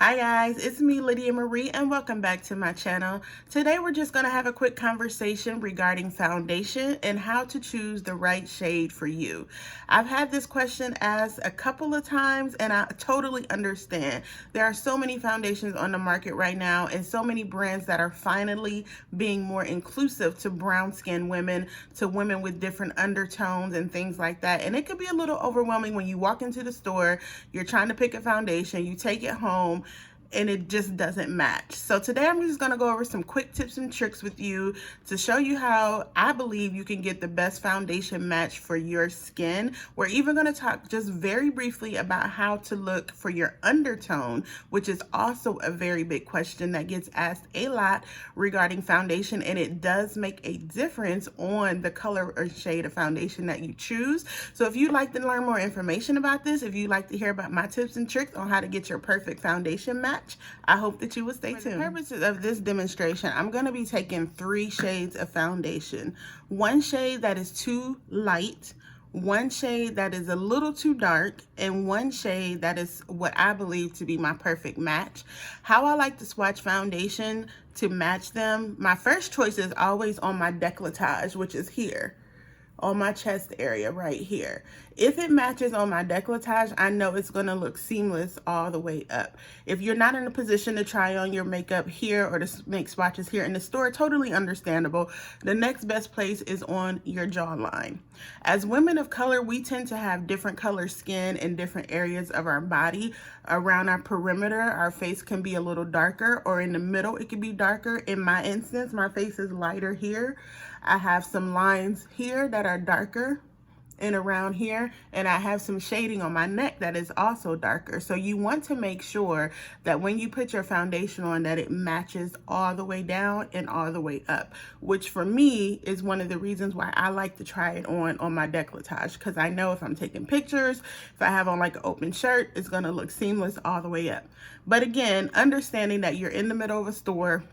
Hi guys, it's me Lydia Marie and welcome back to my channel. Today we're just going to have a quick conversation regarding foundation and how to choose the right shade for you. I've had this question asked a couple of times and I totally understand. There are so many foundations on the market right now and so many brands that are finally being more inclusive to brown skinned women, to women with different undertones and things like that. And it can be a little overwhelming when you walk into the store, you're trying to pick a foundation, you take it home, and it just doesn't match. So today I'm just going to go over some quick tips and tricks with you to show you how I believe you can get the best foundation match for your skin. We're even going to talk just very briefly about how to look for your undertone, which is also a very big question that gets asked a lot regarding foundation, and it does make a difference on the color or shade of foundation that you choose. So if you'd like to learn more information about this, if you'd like to hear about my tips and tricks on how to get your perfect foundation match, I hope that you will stay tuned. For the purposes of this demonstration, I'm going to be taking 3 shades of foundation. One shade that is too light, one shade that is a little too dark, and one shade that is what I believe to be my perfect match. How I like to swatch foundation to match them, my first choice is always on my décolletage, which is here, on my chest area right here. If it matches on my décolletage, I know it's gonna look seamless all the way up. If you're not in a position to try on your makeup here or to make swatches here in the store, totally understandable. The next best place is on your jawline. As women of color, we tend to have different color skin in different areas of our body. Around our perimeter, our face can be a little darker, or in the middle, it can be darker. In my instance, my face is lighter here. I have some lines here that are darker and around here, and I have some shading on my neck that is also darker. So you want to make sure that when you put your foundation on that it matches all the way down and all the way up, which for me is one of the reasons why I like to try it on my décolletage, because I know if I'm taking pictures, if I have on like an open shirt, it's gonna look seamless all the way up. But again, understanding that you're in the middle of a store,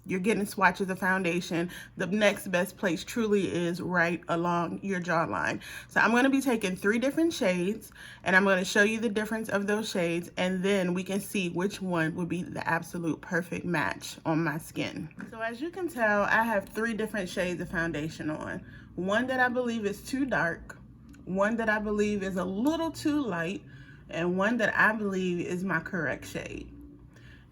you're getting swatches of foundation, the next best place truly is right along your jawline. So I'm going to be taking 3 different shades, and I'm going to show you the difference of those shades, and then we can see which one would be the absolute perfect match on my skin. So as you can tell, I have 3 different shades of foundation on. One that I believe is too dark, one that I believe is a little too light, and one that I believe is my correct shade.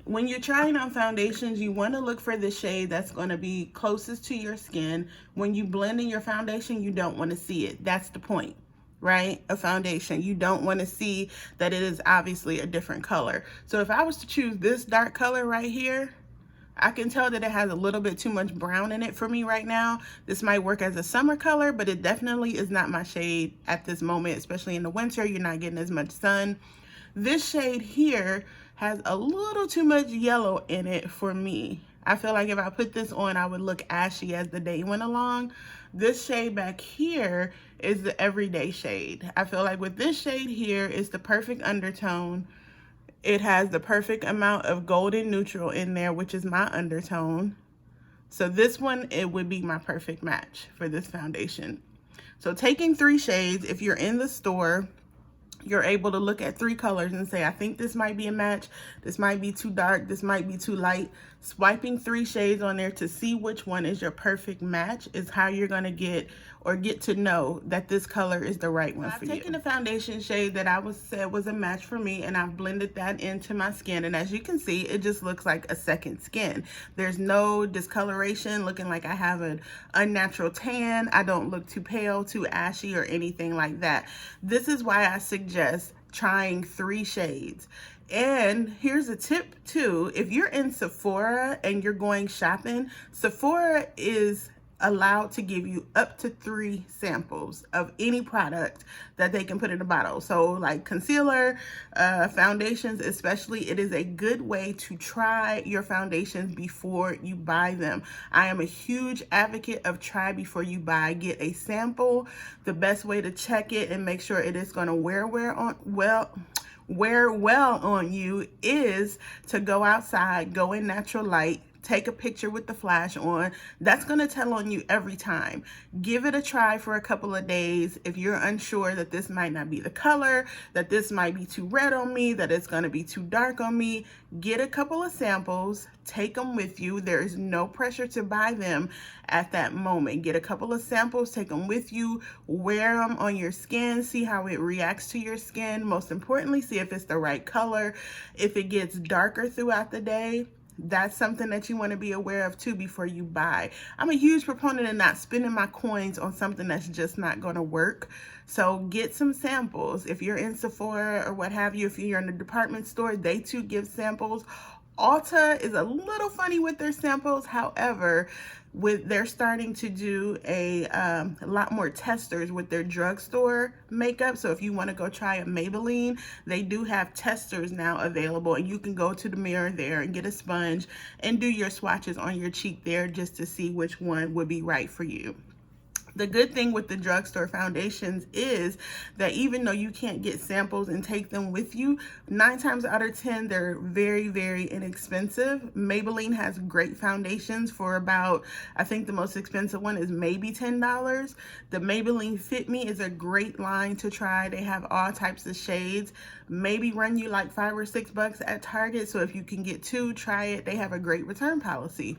When you're trying on foundations, you want to look for the shade that's going to be closest to your skin. When you blend in your foundation, you don't want to see it. That's the point, right? A foundation. You don't want to see that it is obviously a different color. So if I was to choose this dark color right here, I can tell that it has a little bit too much brown in it for me right now. This might work as a summer color, but it definitely is not my shade at this moment, especially in the winter. You're not getting as much sun. This shade here has a little too much yellow in it for me. I feel like if I put this on, I would look ashy as the day went along. This shade back here is the everyday shade. I feel like with this shade here is the perfect undertone. It has the perfect amount of golden neutral in there, which is my undertone. So this one, it would be my perfect match for this foundation. So taking 3 shades, if you're in the store, you're able to look at 3 colors and say, I think this might be a match, this might be too dark, this might be too light. Swiping 3 shades on there to see which one is your perfect match is how you're gonna get to know that this color is the right one for you. I've taken the foundation shade that I said was a match for me, and I've blended that into my skin, and as you can see, it just looks like a second skin. There's no discoloration, looking like I have an unnatural tan. I don't look too pale, too ashy, or anything like that. This is why I suggest trying 3 shades. And here's a tip too. If you're in Sephora and you're going shopping, Sephora is allowed to give you up to 3 samples of any product that they can put in a bottle. So like concealer, foundations especially, it is a good way to try your foundations before you buy them. I am a huge advocate of try before you buy. Get a sample. The best way to check it and make sure it is going to wear well on you is to go outside, go in natural light, take a picture with the flash on. That's going to tell on you every time. Give it a try for a couple of days. If you're unsure that this might not be the color, that this might be too red on me, that it's going to be too dark on me, get a couple of samples, take them with you. There is no pressure to buy them at that moment. Get a couple of samples, take them with you, wear them on your skin, see how it reacts to your skin. Most importantly, see if it's the right color. If it gets darker throughout the day, that's something that you want to be aware of too before you buy. I'm a huge proponent of not spending my coins on something that's just not going to work. So get some samples. If you're in Sephora or what have you, if you're in a department store, they too give samples. Ulta is a little funny with their samples. However, they're starting to do a lot more testers with their drugstore makeup. So if you want to go try a Maybelline, they do have testers now available, and you can go to the mirror there and get a sponge and do your swatches on your cheek there just to see which one would be right for you. The good thing with the drugstore foundations is that even though you can't get samples and take them with you, 9 times out of 10, they're very, very inexpensive. Maybelline has great foundations for about, I think the most expensive one is maybe $10. The Maybelline Fit Me is a great line to try. They have all types of shades, maybe run you like $5 or $6 at Target. So if you can get 2, try it. They have a great return policy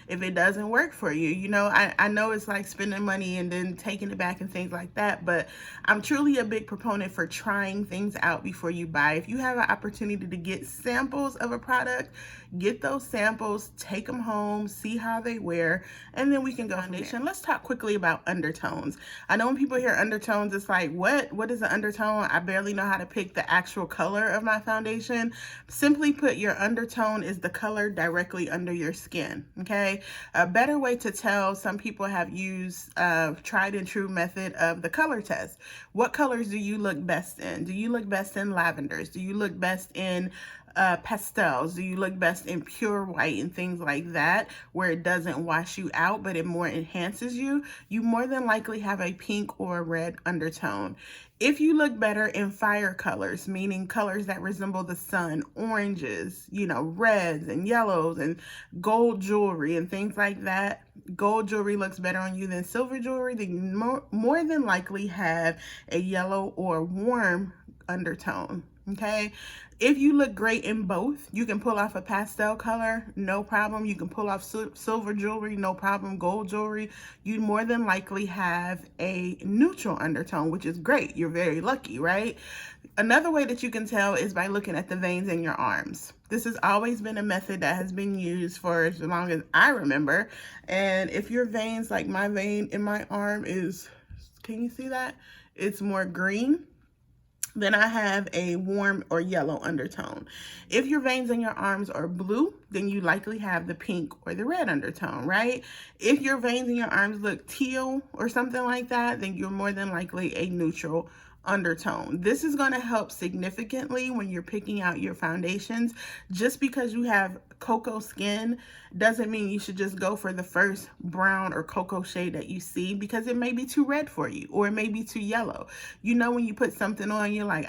if it doesn't work for you. You know, I know it's like spending money and then taking it back and things like that, but I'm truly a big proponent for trying things out before you buy. If you have an opportunity to get samples of a product, get those samples, take them home, see how they wear, and then we can go foundation. Let's talk quickly about undertones. I know when people hear undertones, it's like, what is an undertone? I barely know how to pick the actual color of my foundation. Simply put, your undertone is the color directly under your skin, okay? A better way to tell, some people have used tried and true method of the color test. What colors do you look best in? Do you look best in lavenders? Do you look best in pastels? Do you look best in pure white and things like that, where it doesn't wash you out but it more enhances you? You more than likely have a pink or a red undertone. If you look better in fire colors, meaning colors that resemble the sun, oranges, you know, reds and yellows and gold jewelry and things like that, gold jewelry looks better on you than silver jewelry, then you more than likely have a yellow or warm undertone, okay? If you look great in both, you can pull off a pastel color, no problem. You can pull off silver jewelry, no problem. Gold jewelry, you more than likely have a neutral undertone, which is great. You're very lucky, right? Another way that you can tell is by looking at the veins in your arms. This has always been a method that has been used for as long as I remember. And if your veins, like my vein in my arm is, can you see that? It's more green. Then I have a warm or yellow undertone. If your veins in your arms are blue, then you likely have the pink or the red undertone, right? If your veins in your arms look teal or something like that, then you're more than likely a neutral undertone. This is going to help significantly when you're picking out your foundations. Just because you have cocoa skin doesn't mean you should just go for the first brown or cocoa shade that you see, because it may be too red for you, or it may be too yellow. You know, when you put something on, you're like,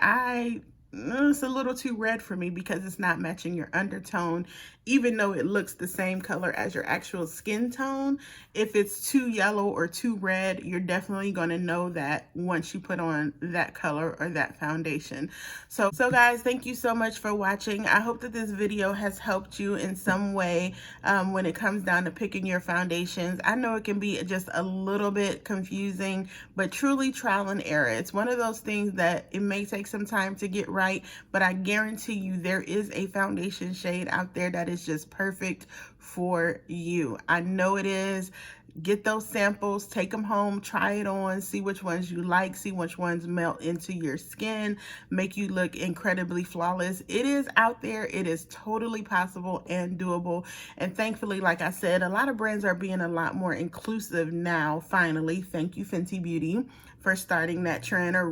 it's a little too red for me because it's not matching your undertone, even though it looks the same color as your actual skin tone. If it's too yellow or too red, you're definitely going to know that once you put on that color or that foundation. So guys, thank you so much for watching. I hope that this video has helped you in some way when it comes down to picking your foundations. I know it can be just a little bit confusing, but truly trial and error. It's one of those things that it may take some time to get right, but I guarantee you there is a foundation shade out there that is just perfect for you. I know it is. Get those samples, take them home, try it on, see which ones you like, see which ones melt into your skin, make you look incredibly flawless. It is out there. It is totally possible and doable. And thankfully, like I said, a lot of brands are being a lot more inclusive now, finally. Thank you, Fenty Beauty, for starting that trend or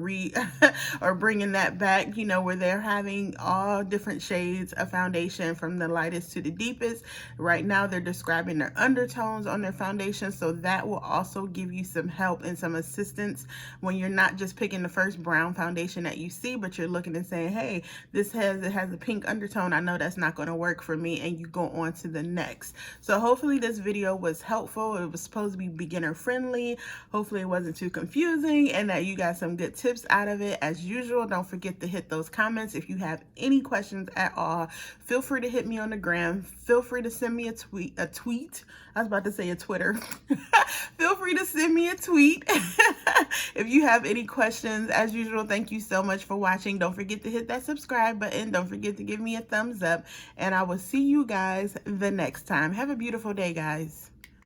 or bringing that back, you know, where they're having all different shades of foundation from the lightest to the deepest. Right now they're describing their undertones on their foundation, so that will also give you some help and some assistance when you're not just picking the first brown foundation that you see, but you're looking and saying, hey, it has a pink undertone, I know that's not going to work for me, and you go on to the next. So hopefully this video was helpful. It was supposed to be beginner friendly. Hopefully it wasn't too confusing and that you got some good tips out of it. As usual, don't forget to hit those comments. If you have any questions at all, feel free to hit me on the gram. Feel free to send me a tweet. I was about to say a Twitter. Feel free to send me a tweet if you have any questions. As usual, thank you so much for watching. Don't forget to hit that subscribe button. Don't forget to give me a thumbs up, and I will see you guys the next time. Have a beautiful day, guys.